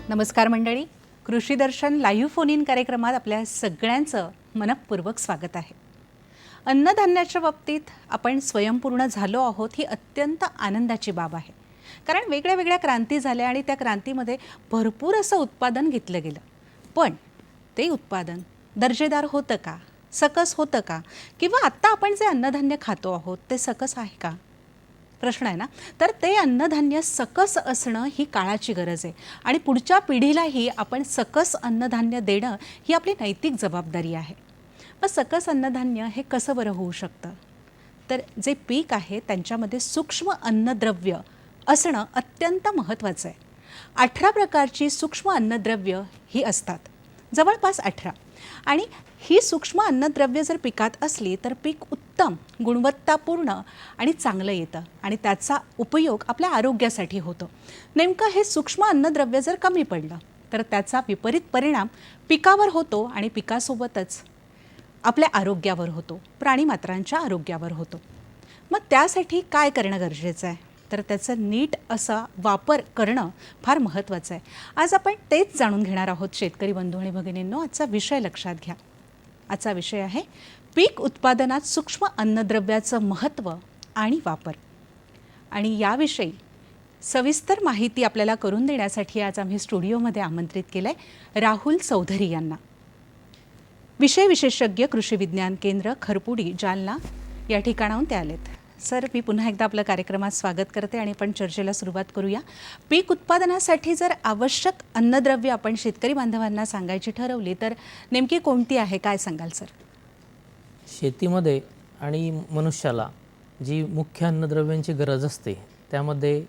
नमस्कार मंडळी, कृषी दर्शन लाईव्ह फोन इन कार्यक्रमात आपल्या सगळ्यांचं मनपूर्वक स्वागत आहे. अन्नधान्याच्या बाबतीत आपण स्वयंपूर्ण झालो आहोत ही अत्यंत आनंदाची बाब आहे. कारण वेगळ्या वेगळ्या क्रांती झाल्या आणि त्या क्रांतीमध्ये भरपूर असं उत्पादन घेतलं गेलं. पण ते उत्पादन दर्जेदार होतं का, सकस होतं का, किंवा आत्ता आपण जे अन्नधान्य खातो आहोत ते सकस आहे का, प्रश्न आहे ना. तर ते अन्नधान्य सकस असणं ही काळाची गरज आहे आणि पुढच्या पिढीलाही आपण सकस अन्नधान्य देणं ही आपली नैतिक जबाबदारी आहे. मग सकस अन्नधान्य हे कसं बरं होऊ शकतं? तर जे पीक आहे त्यांच्यामध्ये सूक्ष्म अन्नद्रव्य असणं अत्यंत महत्त्वाचं आहे. 18 प्रकारची सूक्ष्म अन्नद्रव्य ही असतात, जवळपास 18. आणि ही सूक्ष्म अन्नद्रव्य जर पिकात असली तर पीक उत्तम, गुणवत्तापूर्ण आणि चांगलं येतं आणि त्याचा उपयोग आपल्या आरोग्यासाठी होतो. नेमकं हे सूक्ष्म अन्नद्रव्य जर कमी पडलं तर त्याचा विपरीत परिणाम पिकावर होतो आणि पिकासोबतच आपल्या आरोग्यावर होतो, प्राणीमात्रांच्या आरोग्यावर होतो. मग त्यासाठी काय करणं गरजेचं आहे? तर त्याचं नीट असा वापर करणं फार महत्त्वाचं आहे. आज आपण तेच जाणून घेणार आहोत शेतकरी बंधू आणि भगिनींनो. आजचा विषय लक्षात घ्या. आजचा विषय आहे पीक उत्पादनात सूक्ष्म अन्नद्रव्याचं महत्त्व आणि वापर. आणि याविषयी सविस्तर माहिती आपल्याला करून देण्यासाठी आज आम्ही स्टुडिओमध्ये आमंत्रित केलं आहे राहुल चौधरी यांना. विषय विशेषज्ञ, कृषी विज्ञान केंद्र, खरपुडी, जालना या ठिकाणाहून ते आलेत. सर, मी पुन्हा एकदा आपल्या कार्यक्रमात स्वागत करते आणि आपण चर्चेला सुरुवात करूया. पीक उत्पादनासाठी जर आवश्यक अन्नद्रव्य आपण शेतकरी बांधवांना सांगायची ठरवली तर नेमकी कोणती आहे, काय सांगाल सर? शेतीमध्ये आणि मनुष्याला जी मुख्य अन्नद्रव्यांची गरज असते त्यामध्ये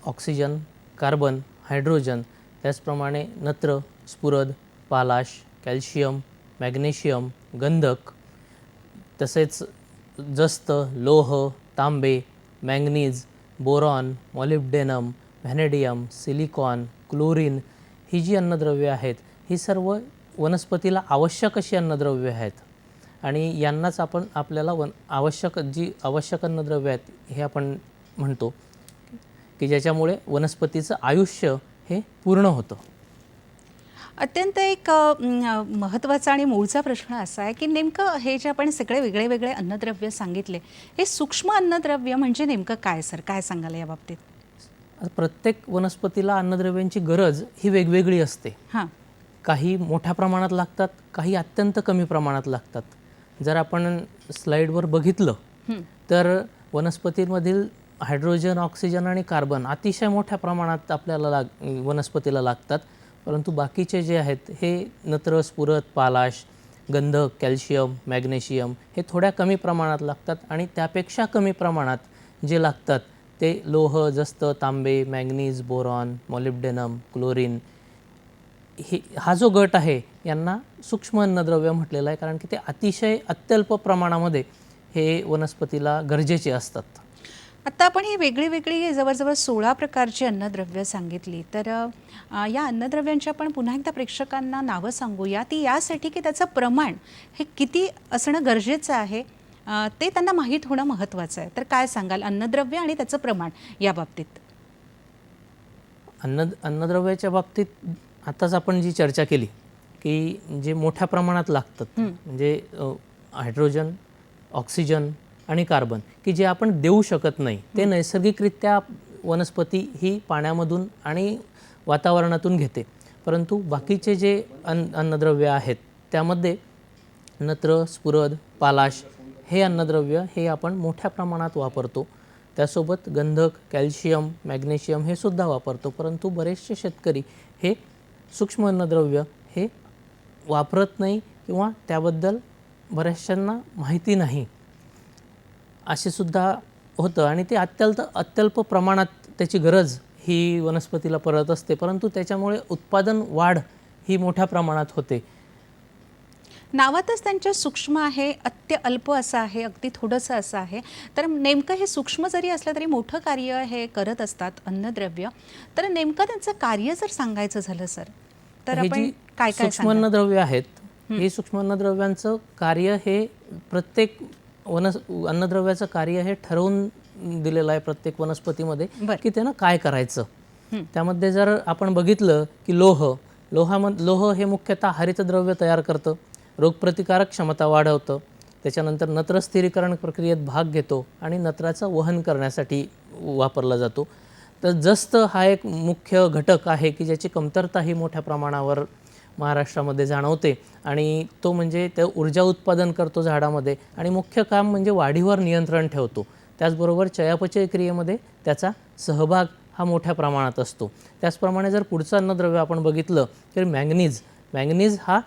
ऑक्सिजन, कार्बन, हायड्रोजन, त्याचप्रमाणे नत्र, स्फुरद, पालाश, कॅल्शियम, मॅग्नेशियम, गंधक, तसेच जस्त, लोह, तांबे, manganese, boron, molybdenum, vanadium, silicon, chlorine ही जी अन्नद्रव्ये आहेत ही सर्व वनस्पतीला आवश्यक अशी अन्नद्रव्ये आहेत. आणि यांनाच आपण आपल्याला आवश्यक अन्नद्रव्ये आहेत हे आपण म्हणतो की ज्याच्यामुळे वनस्पतीचं आयुष्य हे पूर्ण होतं. अत्यंत एक महत्त्वाचा आणि मूळचा प्रश्न असा आहे की नेमकं हे जे आपण सगळे वेगळे वेगळे अन्नद्रव्य सांगितले, हे सूक्ष्म अन्नद्रव्य म्हणजे नेमकं काय सर? काय सांगाल या बाबतीत? प्रत्येक वनस्पतीला अन्नद्रव्यांची गरज ही वेगवेगळी असते. हां, काही मोठ्या प्रमाणात लागतात, काही अत्यंत कमी प्रमाणात लागतात. जर आपण स्लाईडवर बघितलं तर वनस्पतींमधील हायड्रोजन, ऑक्सिजन आणि कार्बन अतिशय मोठ्या प्रमाणात आपल्याला वनस्पतीला लागतात. परंतु बाकीचे जे आहेत हे नत्र, स्फुरद, पालाश, गंधक, कॅल्शियम, मॅग्नेशियम हे थोड्या कमी प्रमाणात लागतात. आणि त्यापेक्षा कमी प्रमाणात जे लागतात ते लोह, जस्त, तांबे, मॅंगनीज, बोरॉन, मॉलिब्डेनम, क्लोरीन हा जो गट आहे यांना सूक्ष्म अन्नद्रव्य म्हटलेलं आहे, कारण की ते अतिशय अत्यल्प प्रमाणामध्ये हे वनस्पतीला गरजेचे असतात. आत्ता आपण ही वेगळी वेगळी जवळजवळ 16 प्रकारची अन्नद्रव्य सांगितली. तर या अन्नद्रव्यांची आपण पुन्हा एकदा प्रेक्षकांना नावं सांगूया. ती यासाठी की त्याचं प्रमाण हे किती असणं गरजेचं आहे ते त्यांना माहीत होणं महत्त्वाचं आहे. तर काय सांगाल अन्नद्रव्य आणि त्याचं प्रमाण या बाबतीत? अन्नद्रव्याच्या बाबतीत आताच आपण जी चर्चा केली की जे मोठ्या प्रमाणात लागतात म्हणजे हायड्रोजन, ऑक्सिजन आणि कार्बन की जे आपण देऊ शकत नाही, ते नैसर्गिकरित्या वनस्पती ही पाण्यामधून आणि वातावरणातून घेते. परंतु बाकीचे जे अन्नद्रव्य आहेत त्यामध्ये नत्र, स्फुरद, पालाश हे अन्नद्रव्य हे आपण मोठ्या प्रमाणात वापरतो. त्यासोबत गंधक, कॅल्शियम, मॅग्नेशियम हे सुद्धा वापरतो. परंतु बरेचसे शेतकरी हे सूक्ष्म अन्नद्रव्य हे वापरत नाही किंवा त्याबद्दल बऱ्याचशांना माहिती नाही असे सुद्धा होतं. आणि ते अत्यल्प प्रमाणात त्याची गरज ही वनस्पतीला पडत असते, परंतु त्याच्यामुळे उत्पादन वाढ ही मोठ्या प्रमाणात होते. नावातच त्यांच्या सूक्ष्म आहे, अत्यअल्प असं आहे, अगदी थोडंसं असं आहे. तर नेमकं हे सूक्ष्म जरी असलं तरी मोठं कार्य हे करत असतात अन्नद्रव्य. तर नेमकं त्यांचं कार्य जर सांगायचं झालं सर तर हे आपण जी काय काय सूक्ष्म अन्नद्रव्य आहेत हे सूक्ष्म अन्नद्रव्यांचं कार्य हे प्रत्येक अन्नद्रव्याचं कार्य हे ठरवून दिलेलं आहे प्रत्येक वनस्पतीमध्ये की त्यानं काय करायचं. त्यामध्ये जर आपण बघितलं की लोह हे मुख्यतः हरितद्रव्य तयार करतं, रोगप्रतिकारक क्षमता वाढवतं, त्याच्यानंतर नत्र स्थिरीकरण प्रक्रियेत भाग घेतो आणि नत्राचं वहन करण्यासाठी वापरला जातो. तर जस्त हा एक मुख्य घटक आहे की ज्याची कमतरता ही मोठ्या प्रमाणावर महाराष्ट्रामध्ये जाणवते आणि तो म्हणजे ते ऊर्जा उत्पादन करतो झाडामध्ये आणि मुख्य काम म्हणजे वाढीवर नियंत्रण ठेवतो. त्याचबरोबर चयापचय क्रियेमध्ये त्याचा सहभाग हा मोठ्या प्रमाणात असतो. त्याचप्रमाणे जर पुढचं अन्नद्रव्य आपण बघितलं तर मॅंगनीज हा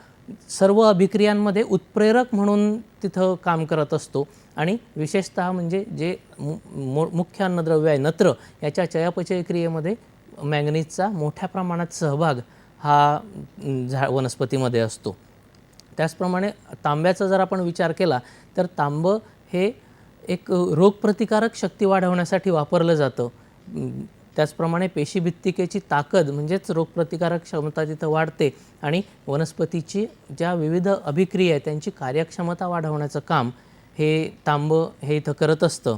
सर्व अभिक्रियांमध्ये उत्प्रेरक म्हणून तिथं काम करत असतो आणि विशेषतः म्हणजे जे मुख्य अन्नद्रव्य आहे नत्र, याच्या चयापचय क्रियेमध्ये मॅंगनीजचा मोठ्या प्रमाणात सहभाग हा वनस्पतीमध्ये असतो. त्याचप्रमाणे तांब्याचा जर आपण विचार केला तर तांब हे एक रोगप्रतिकारक शक्ती वाढवण्यासाठी वापरलं जातं. त्याचप्रमाणे पेशीभित्तिकेची ताकद म्हणजेच रोगप्रतिकारक क्षमता तिथं वाढते आणि वनस्पतीची ज्या विविध अभिक्रिया आहेत त्यांची कार्यक्षमता वाढवण्याचं काम हे तांब हे इथं करत असतं.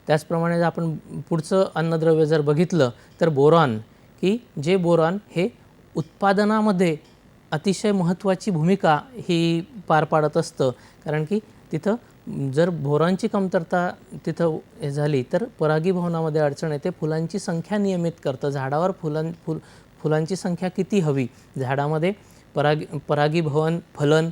त्याचप्रमाणे जर आपण पुढचं अन्नद्रव्य जर बघितलं तर बोरॉन, की जे बोरॉन हे उत्पादनामध्ये अतिशय महत्त्वाची भूमिका ही पार पाडत असतं. कारण की तिथं जर बोरॉनची कमतरता तिथं झाली तर परागीभवनामध्ये अडचण येते. फुलांची संख्या नियमित करतं, झाडावर फुलांची संख्या किती हवी, झाडामध्ये परागीभवन, फलन,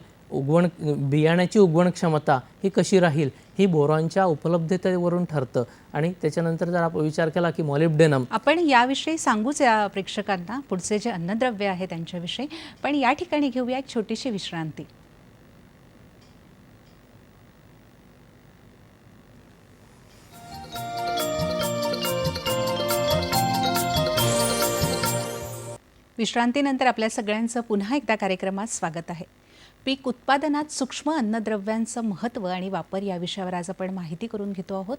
बियाण्याची उगवण क्षमता ही कशी राहील ही बोरॉनच्या उपलब्धतेवरून ठरतं. आणि त्याच्यानंतर जर आपण विचार केला की मॉलिब्डेनम, आपण याविषयी सांगूच या प्रेक्षकांना पुढचे जे अन्नद्रव्य आहे त्यांच्याविषयी, पण या ठिकाणी घेऊया एक छोटीशी विश्रांती. विश्रांतीनंतर आपल्या सगळ्यांचं पुन्हा एकदा कार्यक्रमात स्वागत आहे. पीक उत्पादनात सूक्ष्म अन्नद्रव्यांचं महत्त्व आणि वापर या विषयावर आज आपण माहिती करून घेतो आहोत.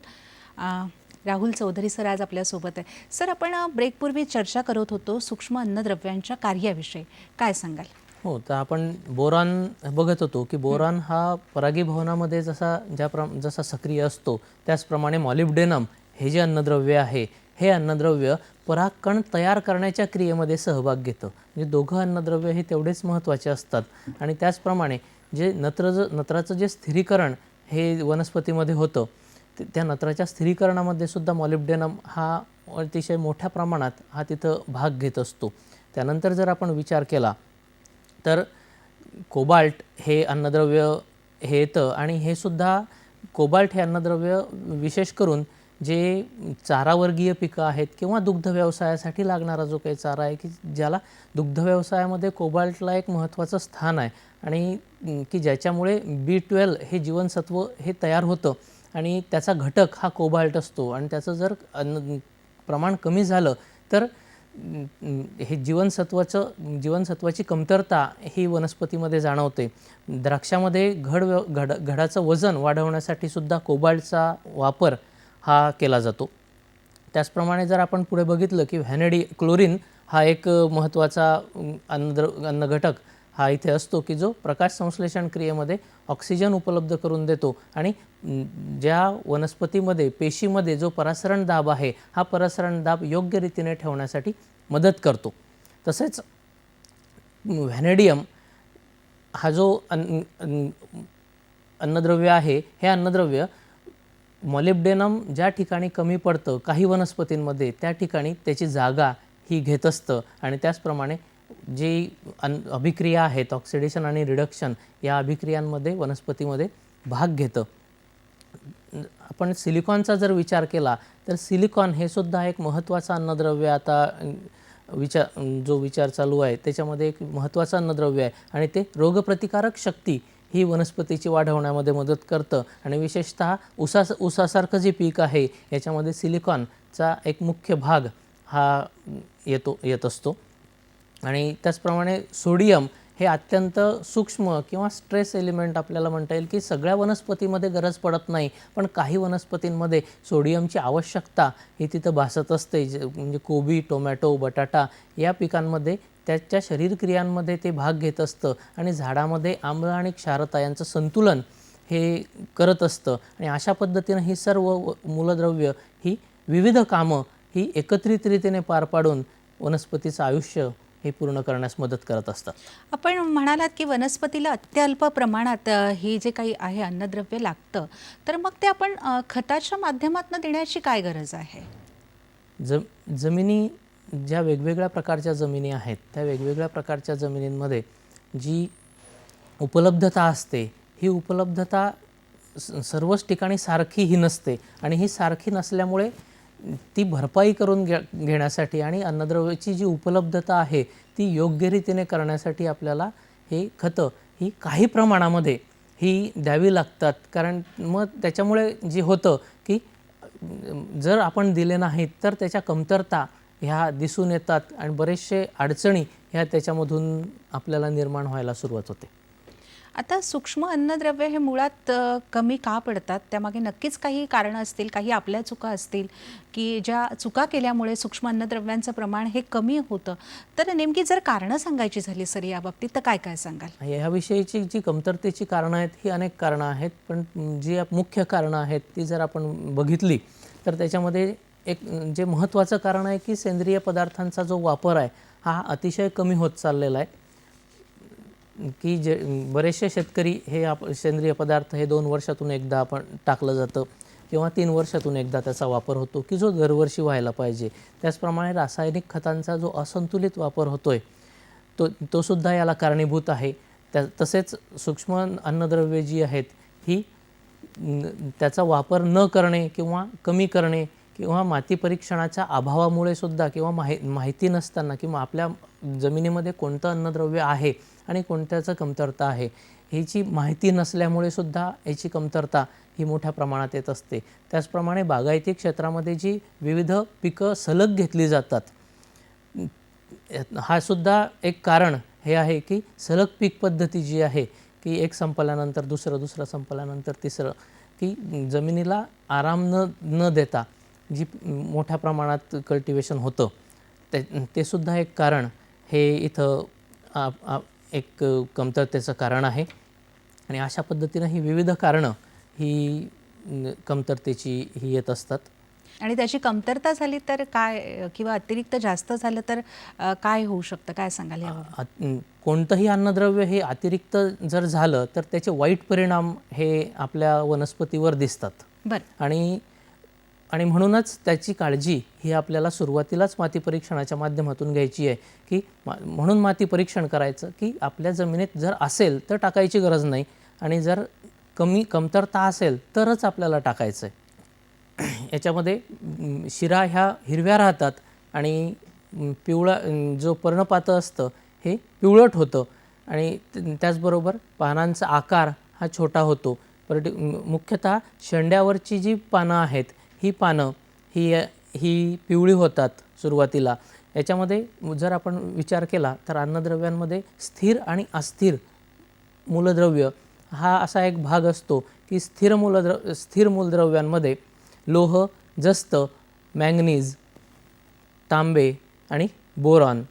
राहुल चौधरी सर आज आपल्यासोबत आहे. सर, आपण ब्रेकपूर्वी चर्चा करत होतो सूक्ष्म अन्नद्रव्यांच्या कार्याविषयी, काय सांगाल? हो, तर आपण बोरॉन बघत होतो की बोरॉन हा परागीभवनामध्ये जसा सक्रिय असतो त्याचप्रमाणे मॉलिब्डेनम हे जे अन्नद्रव्य आहे हे अन्नद्रव्य परागकण तयार करण्याच्या क्रियेमध्ये सहभाग घेतं. म्हणजे दोघं अन्नद्रव्य हे तेवढेच महत्त्वाचे असतात. आणि त्याचप्रमाणे जे नत्राचं जे स्थिरीकरण हे वनस्पतीमध्ये होतं त्या नत्राच्या स्थिरीकरणामध्ये सुद्धा मॉलिब्डेनम हा अतिशय मोठ्या प्रमाणात हा तिथं भाग घेत असतो. त्यानंतर जर आपण विचार केला तर कोबाल्ट हे अन्नद्रव्य हे येतं आणि हे सुद्धा कोबाल्ट हे अन्नद्रव्य विशेष करून जे चारावर्गीय पिकं आहेत किंवा दुग्ध व्यवसायासाठी लागणारा जो काही चारा आहे की ज्याला दुग्ध व्यवसायामध्ये कोबाल्टला एक महत्त्वाचं स्थान आहे आणि की ज्याच्यामुळे B12 हे जीवनसत्व हे तयार होतं आणि त्याचा घटक हा कोबाल्ट असतो आणि त्याचं जर प्रमाण कमी झालं तर हे जीवनसत्वाची कमतरता ही वनस्पतीमध्ये जाणवते. द्राक्षामध्ये घडाचं वजन वाढवण्यासाठी सुद्धा कोबाल्टचा वापर हा केला जातो. त्याचप्रमाणे जर आपण पुढे बघितलं की क्लोरीन हा एक महत्त्वाचा अन्नघटक हा इथे असतो की जो प्रकाश संश्लेषण क्रियेमध्ये ऑक्सिजन उपलब्ध करून देतो आणि ज्या वनस्पतीमध्ये पेशीमध्ये जो परासरण दाब आहे हा परासरण दाब योग्य रीतीने ठेवण्यासाठी मदत करतो. तसेच व्हॅनेडियम हा जो अन्नद्रव्य आहे हे अन्नद्रव्य मॉलिब्डेनम ज्या ठिकाणी कमी पडतं काही वनस्पतींमध्ये त्या ठिकाणी त्याची जागा ही घेत असतं आणि त्याचप्रमाणे जी अभिक्रिया आहेत ऑक्सिडेशन आणि रिडक्शन या अभिक्रियांमध्ये वनस्पतीमध्ये भाग घेतं. आपण सिलिकॉनचा जर विचार केला तर सिलिकॉन हे सुद्धा एक महत्त्वाचं अन्नद्रव्य आता जो विचार चालू आहे त्याच्यामध्ये एक महत्त्वाचं अन्नद्रव्य आहे आणि ते रोगप्रतिकारक शक्ती ही वनस्पतीची वाढवण्यामध्ये मदत करतं आणि विशेषतः ऊसासारखं जे पीक आहे याच्यामध्ये सिलिकॉनचा एक मुख्य भाग हा येत असतो. आणि त्याचप्रमाणे सोडियम हे अत्यंत सूक्ष्म किंवा स्ट्रेस एलिमेंट आपल्याला म्हणता येईल की सगळ्या वनस्पतीमध्ये गरज पडत नाही पण काही वनस्पतींमध्ये सोडियमची आवश्यकता ही तिथं भासत असते. म्हणजे कोबी, टोमॅटो, बटाटा या पिकांमध्ये त्याच्या शरीरक्रियांमध्ये ते भाग घेत असतं आणि झाडामध्ये आम्ल आणि क्षारता यांचं संतुलन हे करत असतं आणि अशा पद्धतीनं ही सर्व मूलद्रव्य ही विविध कामं ही एकत्रित रीतीने पार पाडून वनस्पतीचं आयुष्य हे पूर्ण करण्यास मदत करत असतात. आपण म्हणालात की वनस्पतीला अत्यल्प प्रमाणात हे जे काही आहे अन्नद्रव्य लागतं, तर मग ते आपण खताच्या माध्यमातून देण्याची काय गरज आहे? जमिनी ज्या वेगवेगळ्या प्रकारच्या जमिनी आहेत, त्या वेगवेगळ्या प्रकारच्या जमिनींमध्ये जी उपलब्धता असते, ही उपलब्धता सर्वच ठिकाणी सारखी ही नसते आणि ही सारखी नसल्यामुळे ती भरपाई करून घेण्यासाठी आणि अन्नद्रव्याची जी उपलब्धता आहे ती योग्य रीतीने करण्यासाठी आपल्याला हे खतं ही काही प्रमाणामध्ये ही द्यावी लागतात. कारण मग त्याच्यामुळे जे होतं की जर आपण दिले नाहीत तर त्याच्या कमतरता ह्या दिसून येतात आणि बरेचसे अडचणी ह्या त्याच्यामधून आपल्याला निर्माण व्हायला सुरुवात होते. आता सूक्ष्म अन्नद्रव्य हे मुळात कमी का पडतात? त्यामागे नक्कीच काही कारणं असतील, काही आपल्या चुका असतील की ज्या चुका केल्यामुळे सूक्ष्म अन्नद्रव्यांचं प्रमाण हे कमी होतं. तर नेमकी जर कारणं सांगायची झाली सर याबाबतीत तर काय काय सांगाल? ह्याविषयीची जी कमतरतेची कारणं आहेत ही अनेक कारणं आहेत, पण जी मुख्य कारणं आहेत ती जर आपण बघितली तर त्याच्यामध्ये एक जे महत्त्वाचं कारण आहे की सेंद्रिय पदार्थांचा जो वापर आहे हा अतिशय कमी होत चाललेला आहे. की जे बरेचसे शेतकरी हे सेंद्रिय पदार्थ हे 2 वर्षातून एकदा आपण टाकलं जातं किंवा 3 वर्षातून एकदा त्याचा वापर होतो की जो दरवर्षी व्हायला पाहिजे. त्याचप्रमाणे रासायनिक खतांचा जो असंतुलित वापर होतोय तो सुद्धा याला कारणीभूत आहे. तसेच सूक्ष्म अन्नद्रव्ये जी आहेत ही त्याचा वापर न करणे किंवा कमी करणे किंवा माती परीक्षणाच्या अभावामुळे सुद्धा किंवा माहिती नसताना किंवा आपल्या जमिनीमध्ये कोणतं अन्नद्रव्य आहे आणि कोणत्याचं कमतरता आहे ह्याची माहिती नसल्यामुळे सुद्धा याची कमतरता ही मोठ्या प्रमाणात येत असते. त्याचप्रमाणे बागायती क्षेत्रामध्ये जी विविध पिकं सलग घेतली जातात हा सुद्धा एक कारण हे आहे की सलग पीक पद्धती जी आहे की एक संपल्यानंतर दुसरं संपल्यानंतर तिसरं की जमिनीला आराम न देता जी मोठ्या प्रमाणात कल्टिवेशन होतं ते सुद्धा एक कारण हे इथं एक कमतरतेचं कारण आहे. आणि अशा पद्धतीनं ही विविध कारणं ही कमतरतेची ही येत असतात. आणि त्याची कमतरता झाली तर काय किंवा अतिरिक्त जास्त झालं तर काय होऊ शकतं? काय सांगाल यावर? कोणतंही अन्नद्रव्य हे अतिरिक्त जर झालं तर त्याचे वाईट परिणाम हे आपल्या वनस्पतीवर दिसतात. बरं. आणि म्हणूनच त्याची काळजी ही आपल्याला सुरुवातीलाच माती परीक्षणाच्या माध्यमातून घ्यायची आहे की म्हणून माती परीक्षण करायचं की आपल्या जमिनीत जर असेल तर टाकायची गरज नाही आणि जर कमतरता असेल तरच आपल्याला टाकायचं आहे. याच्यामध्ये शिरा ह्या हिरव्या राहतात आणि पिवळा जो पर्णपातं असतं हे पिवळट होतं आणि त्याचबरोबर पानांचा आकार हा छोटा होतो. मुख्यतः शेंड्यावरची जी पानं आहेत ही पानं ही पिवळी होतात सुरुवातीला. याच्यामध्ये जर आपण विचार केला तर अन्नद्रव्यांमध्ये स्थिर आणि अस्थिर मूलद्रव्य हा असा एक भाग असतो की स्थिर मूलद्रव्यांमध्ये लोह, जस्त, मॅंगनीज, तांबे आणि बोरॉन,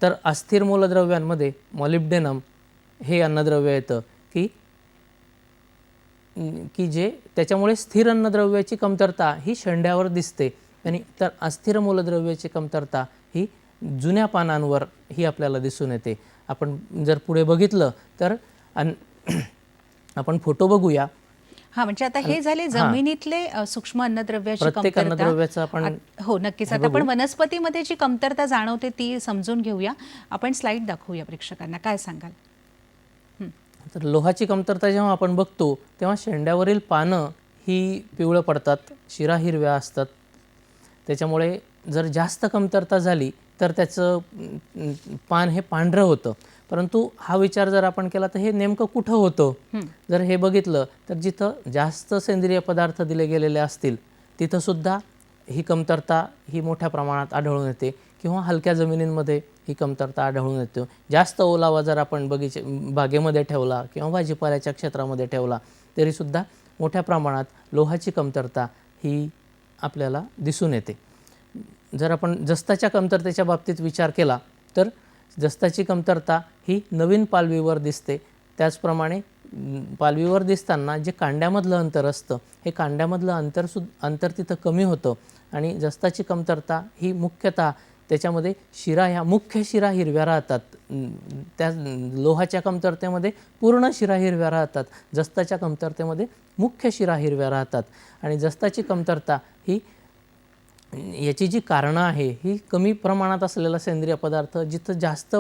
तर अस्थिर मूलद्रव्यांमध्ये मॉलिब्डेनम हे अन्नद्रव्य येतं की जे त्याच्यामुळे स्थिर अन्नद्रव्याची कमतरता ही शेंड्यावर दिसते आणि तर अस्थिर मूलद्रव्याची कमतरता ही जुन्या पानांवर ही आपल्याला दिसून येते. आपण जर पुढे बघितलं तर आपण फोटो बघूया. हां, म्हणजे आता हे झाले जमिनीतले सूक्ष्म अन्नद्रव्याची प्रत्येक कमतरता. अन्नद्रव्याचं आपण हो नक्कीच. आता आपण वनस्पतीमध्ये जी कमतरता जाणवते ती समजून घेऊया. आपण स्लाइड दाखवूया प्रेक्षकांना. काय सांगाल? तर लोहाची कमतरता जेव्हा आपण बघतो तेव्हा शेंड्यावरील पानं ही पिवळं पडतात, शिरा हिरव्या असतात. त्याच्यामुळे जर जास्त कमतरता झाली तर त्याचं पान हे पांढरं होतं. परंतु हा विचार जर आपण केला तर हे नेमकं कुठं होतं? जर हे बघितलं तर जिथं जास्त सेंद्रिय पदार्थ दिले गेलेले असतील तिथंसुद्धा ही कमतरता ही मोठ्या प्रमाणात आढळून येते किंवा हलक्या जमिनींमध्ये ही कमतरता आढळून येते. जास्त ओलावा जर आपण बागेमध्ये ठेवला किंवा भाजीपाल्याच्या क्षेत्रामध्ये ठेवला तरीसुद्धा मोठ्या प्रमाणात लोहाची कमतरता ही आपल्याला दिसून येते. जर आपण जस्ताच्या कमतरतेच्या बाबतीत विचार केला तर जस्ताची कमतरता ही नवीन पालवीवर दिसते. त्याचप्रमाणे पालवीवर दिसताना जे कांड्यामधलं अंतर असतं हे कांड्यामधलं अंतर तिथं कमी होतं आणि जस्ताची कमतरता ही मुख्यतः त्याच्यामध्ये शिरा ह्या मुख्य शिरा हिरव्या राहतात. त्या लोहाच्या कमतरतेमध्ये पूर्ण शिरा हिरव्या राहतात. जस्ताच्या कमतरतेमध्ये मुख्य शिरा हिरव्या राहतात. आणि जस्ताची कमतरता ही याची जी कारणं आहे ही कमी प्रमाणात असलेला सेंद्रिय पदार्थ, जिथं जास्त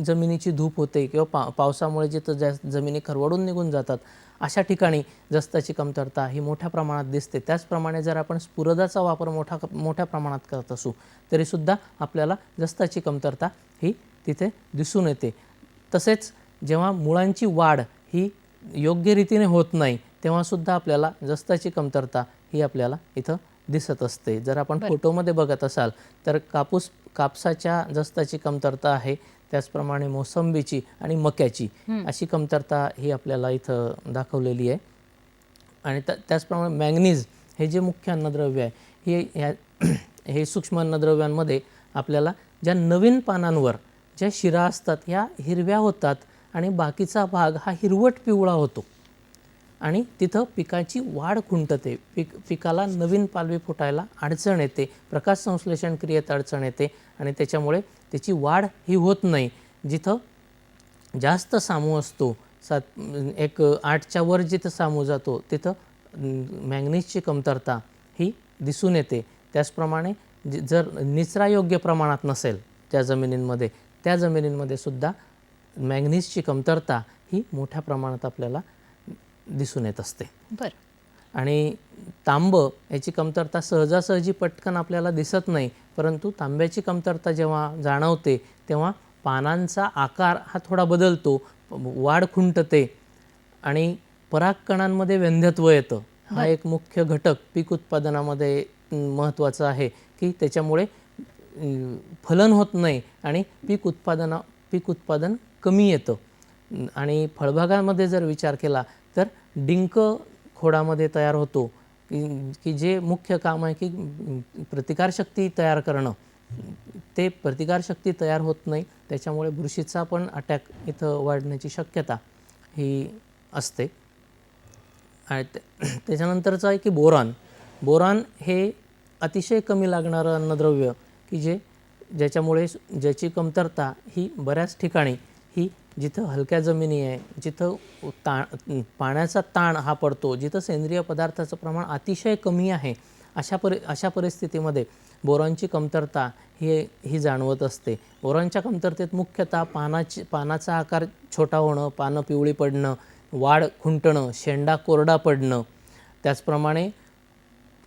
जमिनीची धूप होते किंवा पावसामुळे जिथं जास्त जमिनी खरवडून निघून जातात अशा ठिकाणी जस्ताची कमतरता ही मोठ्या प्रमाणात दिसते. त्याचप्रमाणे जर आपण स्फुरदाचा वापर मोठ्या प्रमाणात करत असू तरीसुद्धा आपल्याला जस्ताची कमतरता ही तिथे दिसून येते. तसेच जेव्हा मुळांची वाढ ही योग्य रीतीने होत नाही तेव्हासुद्धा आपल्याला जस्ताची कमतरता ही आपल्याला इथं दिसत असते. जर आपण फोटोमध्ये बघत असाल तर कापसाच्या जस्ताची कमतरता आहे, त्याचप्रमाणे मोसंबीची आणि मक्याची अशी कमतरता ही आपल्याला इथं दाखवलेली आहे. आणि त्याचप्रमाणे मॅंगनीज हे जे मुख्य अन्नद्रव्य आहे हे सूक्ष्म अन्नद्रव्यांमध्ये आपल्याला ज्या नवीन पानांवर ज्या शिरा असतात ह्या हिरव्या होतात आणि बाकीचा भाग हा हिरवट पिवळा होतो आणि तिथं पिकाची वाढ खुंटते. पिकाला नवीन पालवी फुटायला अडचण येते, प्रकाश संश्लेषण क्रियेत अडचण येते आणि त्याच्यामुळे त्याची वाढ ही होत नाही. जिथं जास्त सामू असतो, 8च्या वर जिथं सामू जातो तिथं मॅंगनीजची कमतरता ही दिसून येते. त्याचप्रमाणे जर निचरा योग्य प्रमाणात नसेल त्या जमिनींमध्ये सुद्धा मॅंगनीजची कमतरता ही मोठ्या प्रमाणात आपल्याला दिसून येत असते. आणि तांब याची कमतरता सहजासहजी पटकन आपल्याला दिसत नाही, परंतु तांब्याची कमतरता जेव्हा जाणवते तेव्हा पानांचा आकार हा थोडा बदलतो, वाढ खुंटते आणि परागकणांमध्ये वंध्यत्व येतं. हा एक मुख्य घटक पीक उत्पादनामध्ये महत्त्वाचा आहे की त्याच्यामुळे फलन होत नाही आणि पीक उत्पादन कमी येतं. आणि फळबागांमध्ये जर विचार केला तर डिंक खोडामध्ये तयार होतो की जे मुख्य काम आहे की प्रतिकारशक्ती तयार करणं, ते प्रतिकारशक्ती तयार होत नाही, त्याच्यामुळे बुरशीचा पण अटॅक इथं वाढण्याची शक्यता ही असते. आणि त्याच्यानंतरचं आहे की बोरॉन हे अतिशय कमी लागणारं अन्नद्रव्य की ज्याची कमतरता ही बऱ्याच ठिकाणी ही जिथं हलक्या जमिनी आहे, जिथं पाण्याचा ताण हा पडतो, जिथं सेंद्रिय पदार्थाचं प्रमाण अतिशय कमी आहे अशा परिस्थितीमध्ये बोरॉनची कमतरता ही जाणवत असते. बोरॉनच्या कमतरतेत मुख्यतः पानाचा आकार छोटा होणं, पानं पिवळी पडणं, वाढ खुंटणं, शेंडा कोरडा पडणं, त्याचप्रमाणे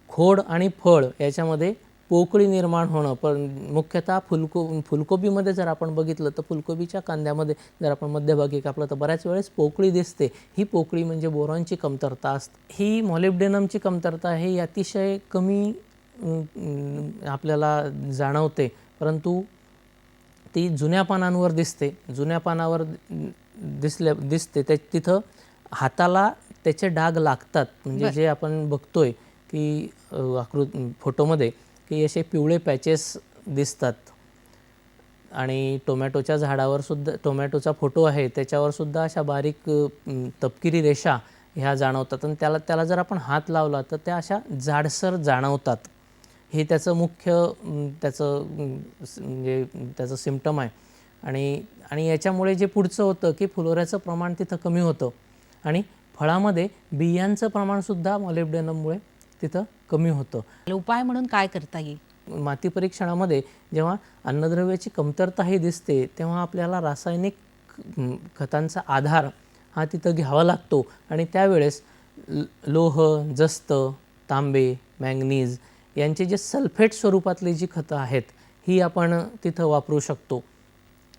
खोड आणि फळ याच्यामध्ये पोकळी निर्माण होणं. पण मुख्यतः फुलकोबीमध्ये जर आपण बघितलं तर फुलकोबीच्या कांद्यामध्ये जर आपण मध्यभागी कापलं तर बऱ्याच वेळेस पोकळी दिसते. ही पोकळी म्हणजे बोरॉनची कमतरता असते. ही मॉलिब्डेनमची कमतरता ही अतिशय कमी आपल्याला जाणवते, परंतु ती जुन्या पानांवर दिसते. जुन्या पानावर दिसते तिथं हाताला त्याचे डाग लागतात. म्हणजे जे आपण बघतोय की फोटोमध्ये की असे पिवळे पॅचेस दिसतात. आणि टोमॅटोच्या झाडावर सुद्धा, टोमॅटोचा फोटो आहे त्याच्यावर सुद्धा अशा बारीक तपकिरी रेषा ह्या जाणवतात आणि त्याला जर आपण हात लावला तर त्या अशा जाडसर जाणवतात. हे त्याचं मुख्य त्याचं सिम्पटम आहे. आणि याच्यामुळे जे पुढचं होतं की फुलोऱ्याचं प्रमाण तिथं कमी होतं आणि फळामध्ये बियांचं प्रमाणसुद्धा मॉलिब्डेनममुळे तिथं कमी होतं. उपाय म्हणून काय करता येईल? माती परीक्षणामध्ये जेव्हा अन्नद्रव्याची कमतरताही दिसते तेव्हा आपल्याला रासायनिक खतांचा आधार हा तिथं घ्यावा लागतो आणि त्यावेळेस लोह, जस्त, तांबे, मॅंगनीज यांचे जे सल्फेट स्वरूपातली जी खतं आहेत ही आपण तिथं वापरू शकतो.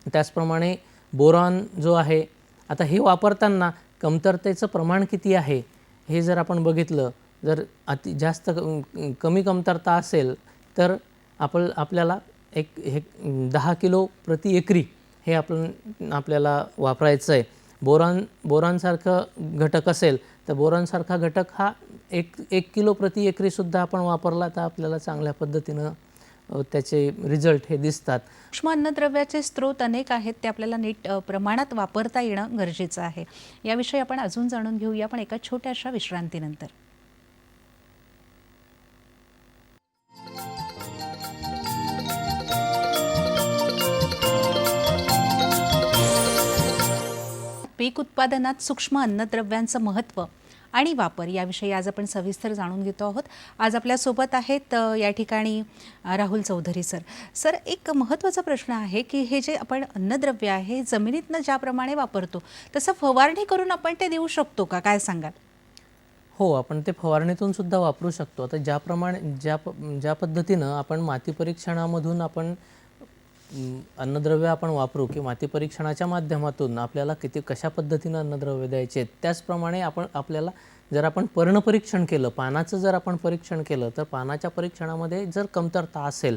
त्याचप्रमाणे बोरॉन जो आहे, आता हे वापरताना कमतरतेचं प्रमाण किती आहे हे जर आपण बघितलं, जर जास्त कमी कमतरता असेल तर आपल्याला हे 10 किलो प्रति एकरी हे आपल्याला वापरायचं आहे. बोरॉनसारखं घटक असेल तर बोरॉनसारखा घटक हा 1 किलो प्रति एकरीसुद्धा आपण वापरला तर आपल्याला चांगल्या पद्धतीनं त्याचे रिझल्ट हे दिसतात. सूक्ष्म अन्नद्रव्याचे स्रोत अनेक आहेत, ते आपल्याला नीट प्रमाणात वापरता येणं गरजेचं आहे. याविषयी आपण अजून जाणून घेऊया, पण एका छोट्याशा विश्रांतीनंतर. पीक उत्पादनात सूक्ष्म अन्नद्रव्यांचं महत्त्व आणि वापर याविषयी आज आपण सविस्तर जाणून घेतो आहोत. आज आपल्यासोबत आहेत या ठिकाणी राहुल चौधरी सर. सर, एक महत्त्वाचा प्रश्न आहे की हे जे आपण अन्नद्रव्य आहे जमिनीतनं ज्याप्रमाणे वापरतो तसं फवारणी करून आपण ते देऊ शकतो का, काय सांगाल? हो, आपण ते फवारणीतून सुद्धा वापरू शकतो. आता ज्या पद्धतीनं आपण माती परीक्षणामधून आपण अन्नद्रव्य आपण वापरू की माती परीक्षणाच्या माध्यमातून आपल्याला कशा पद्धतीनं अन्नद्रव्य द्यायचे आहेत, त्याचप्रमाणे आपल्याला जर आपण पर्णपरीक्षण केलं, पानाचं जर आपण परीक्षण केलं, तर पानाच्या परीक्षणामध्ये जर कमतरता असेल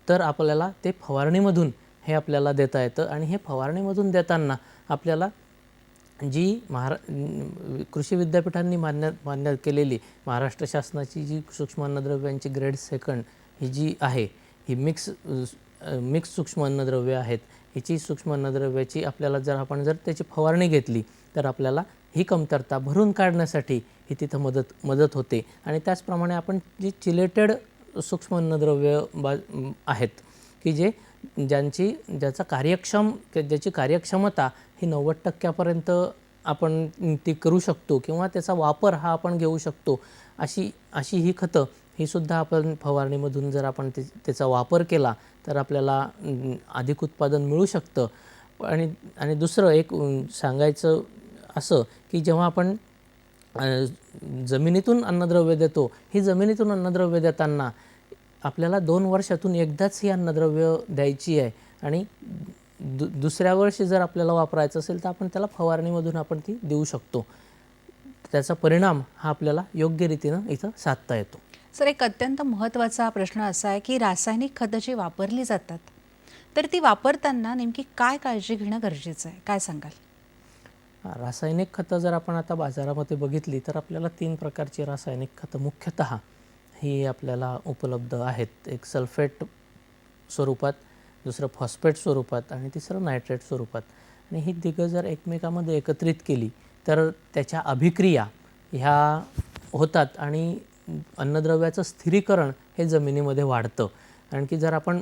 तर आपल्याला ते फवारणीमधून हे आपल्याला देता येतं. आणि हे फवारणीमधून देताना आपल्याला जी कृषी विद्यापीठांनी मान्य केलेली महाराष्ट्र शासनाची जी सूक्ष्म अन्नद्रव्यांची ग्रेड सेकंड ही जी आहे, ही मिक्स सूक्ष्म अन्नद्रव्य आहेत. हिची सूक्ष्म अन्नद्रव्याची आपल्याला आपण जर त्याची फवारणी घेतली तर आपल्याला ही कमतरता भरून काढण्यासाठी ही तिथं मदत होते. आणि त्याचप्रमाणे आपण जी चिलेटेड सूक्ष्म अन्नद्रव्य आहेत की ज्याची कार्यक्षमता ही 90% आपण ती करू शकतो किंवा त्याचा वापर हा आपण घेऊ शकतो, अशी ही खतं ही सुद्धा आपण फवारणीमधून जर आपण त्याचा वापर केला तर आपल्याला अधिक उत्पादन मिळू शकतं. आणि दुसरं एक सांगायचं असं की जेव्हा आपण जमिनीतून अन्नद्रव्य देतो, ही जमिनीतून अन्नद्रव्य देताना आपल्याला 2 वर्षातून एकदाच ही अन्नद्रव्य द्यायची आहे. आणि दुसऱ्या वर्षी जर आपल्याला वापरायचं असेल तर आपण त्याला फवारणीमधून आपण ती देऊ शकतो. त्याचा परिणाम हा आपल्याला योग्य रीतीनं इथं साधता येतो. सर, एक अत्यंत महत्त्वाचा प्रश्न असा आहे की रासायनिक खतं जी वापरली जातात तर ती वापरताना नेमकी काय काळजी घेणं गरजेचं आहे, काय सांगाल? रासायनिक खतं जर आपण आता बाजारामध्ये बघितली तर आपल्याला 3 प्रकारची रासायनिक खतं मुख्यतः ही आपल्याला उपलब्ध आहेत. एक सल्फेट स्वरूपात, दुसरं फॉस्फेट स्वरूपात आणि तिसरं नायट्रेट स्वरूपात. आणि ही तिघं जर एकमेकामध्ये एकत्रित केली तर त्याच्या अभिक्रिया ह्या होतात आणि अन्नद्रव्याचं स्थिरीकरण हे जमिनीमध्ये वाढतं. आणखी जर आपण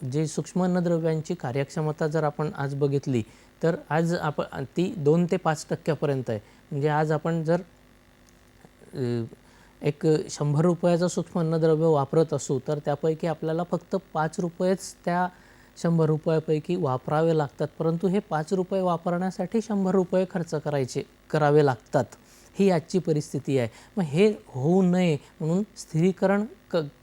जे सूक्ष्म अन्नद्रव्यांची कार्यक्षमता जर आपण आज बघितली तर आज आपण ती 2 ते 5% आहे. म्हणजे आज आपण जर एक 100 रुपयाचं सूक्ष्म अन्नद्रव्य वापरत असू तर त्यापैकी आपल्याला फक्त 5 रुपयेच त्या 100 रुपयापैकी वापरावे लागतात. परंतु हे 5 रुपये वापरण्यासाठी 100 रुपये खर्च करावे लागतात. ही आजची परिस्थिती आहे. मग हे होऊ नये म्हणून स्थिरीकरण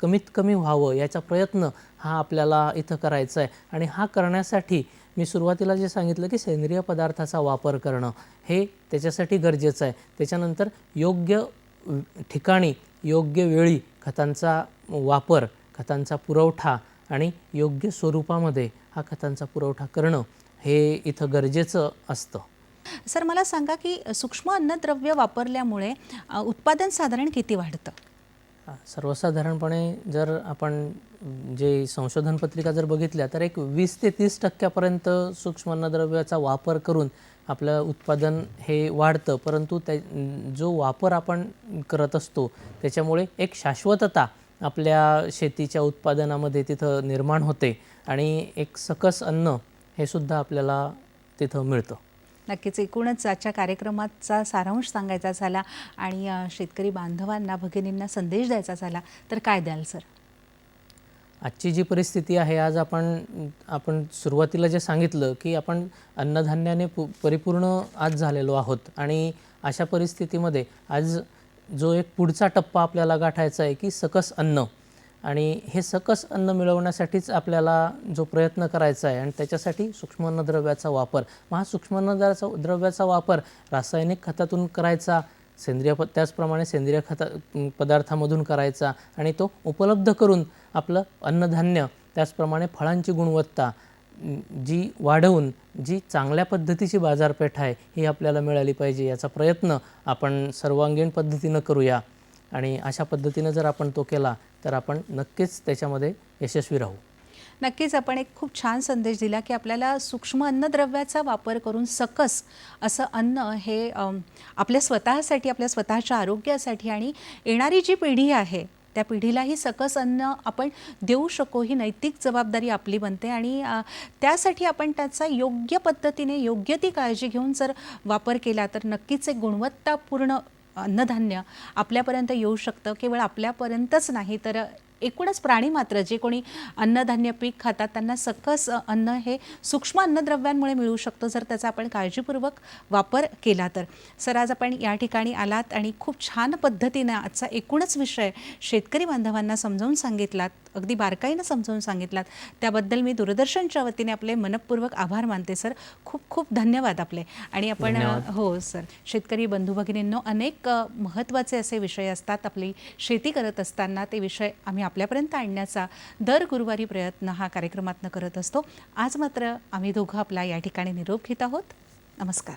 कमीत कमी व्हावं याचा प्रयत्न हा आपल्याला इथं करायचा आहे. आणि हा करण्यासाठी मी सुरुवातीला जे सांगितलं की सेंद्रिय पदार्थाचा वापर करणं हे त्याच्यासाठी गरजेचं आहे. त्याच्यानंतर योग्य ठिकाणी योग्य वेळी खतांचा वापर, खतांचा पुरवठा आणि योग्य स्वरूपामध्ये हा खतांचा पुरवठा करणं हे इथं गरजेचं असतं. सर, मला सांगा की सूक्ष्म अन्नद्रव्य वापरल्यामुळे उत्पादन साधारण किती वाढतं? सर्वसाधारणपणे जर आपण जे संशोधन पत्रिका जर बघितल्या तर एक 20 ते 30% सूक्ष्म अन्नद्रव्याचा वापर करून आपलं उत्पादन हे वाढतं. परंतु जो वापर आपण करत असतो त्याच्यामुळे एक शाश्वतता आपल्या शेतीच्या उत्पादनामध्ये तिथं निर्माण होते आणि एक सकस अन्न हे सुद्धा आपल्याला तिथं मिळतं. नक्कीच. एकूणच आजच्या कार्यक्रमाचा सारांश सांगायचा झाला आणि शेतकरी बांधवांना, भगिनींना संदेश द्यायचा झाला तर काय द्याल सर? आजची जी परिस्थिती आहे, आज आपण सुरुवातीला जे सांगितलं की आपण अन्नधान्याने परिपूर्ण आज झालेलो आहोत. आणि अशा परिस्थितीमध्ये आज जो एक पुढचा टप्पा आपल्याला गाठायचा आहे की सकस अन्न. आणि हे सकस अन्न मिळवण्यासाठीच आपल्याला जो प्रयत्न करायचा आहे आणि त्याच्यासाठी सूक्ष्म अन्नद्रव्याचा वापर. मग हा सूक्ष्म अन्नद्रव्याचा वापर रासायनिक खतातून करायचा, त्याचप्रमाणे सेंद्रिय पदार्थामधून करायचा आणि तो उपलब्ध करून आपलं अन्नधान्य, त्याचप्रमाणे फळांची गुणवत्ता जी वाढवून जी चांगल्या पद्धतीची बाजारपेठ आहे ही आपल्याला मिळाली पाहिजे, याचा प्रयत्न आपण सर्वांगीण पद्धतीनं करूया. आणि अशा पद्धतीनं जर आपण तो केला तर आपण नक्कीच त्याच्यामध्ये यशस्वी राहू. नक्कीच आपण एक खूप छान संदेश दिला की आपल्याला सूक्ष्म अन्नद्रव्याचा वापर करून सकस असं अन्न हे आपल्या स्वतःसाठी, आपल्या स्वतःच्या आरोग्यासाठी आणि येणारी जी पिढी आहे त्या पिढीलाही सकस अन्न आपण देऊ शकू ही नैतिक जबाबदारी आपली बनते आणि त्यासाठी आपण त्याचा योग्य पद्धतीने योग्य ती काळजी घेऊन जर वापर केला तर नक्कीच एक गुणवत्तापूर्ण अन्नधान्य आपल्यापर्यंत येऊ शकतं. केवळ आपल्यापर्यंतच नाही तर एकूणच प्राणी मात्र जे कोणी अन्नधान्य पीक खातात त्यांना सकस अन्न हे सूक्ष्म अन्नद्रव्यांमुळे मिळू शकतं जर त्याचा आपण काळजीपूर्वक वापर केला तर. सर, आज आपण या ठिकाणी आलात आणि खूप छान पद्धतीने आजचा एकूणच विषय शेतकरी बांधवांना समजावून सांगितलात, अगदी बारकाईनं समजावून सांगितलात. त्याबद्दल मी दूरदर्शनच्या वतीने आपले मनपूर्वक आभार मानते सर. खूप खूप धन्यवाद आपले. आणि आपण हो सर, शेतकरी बंधू भगिनींनो, अनेक महत्त्वाचे असे विषय असतात आपली शेती करत असताना, ते विषय आम्ही आपल्यापर्यंत आणण्याचा दर गुरुवारी प्रयत्न हा कार्यक्रमातनं करत असतो. आज मात्र आम्ही दोघं आपला या ठिकाणी निरोप घेत आहोत. नमस्कार.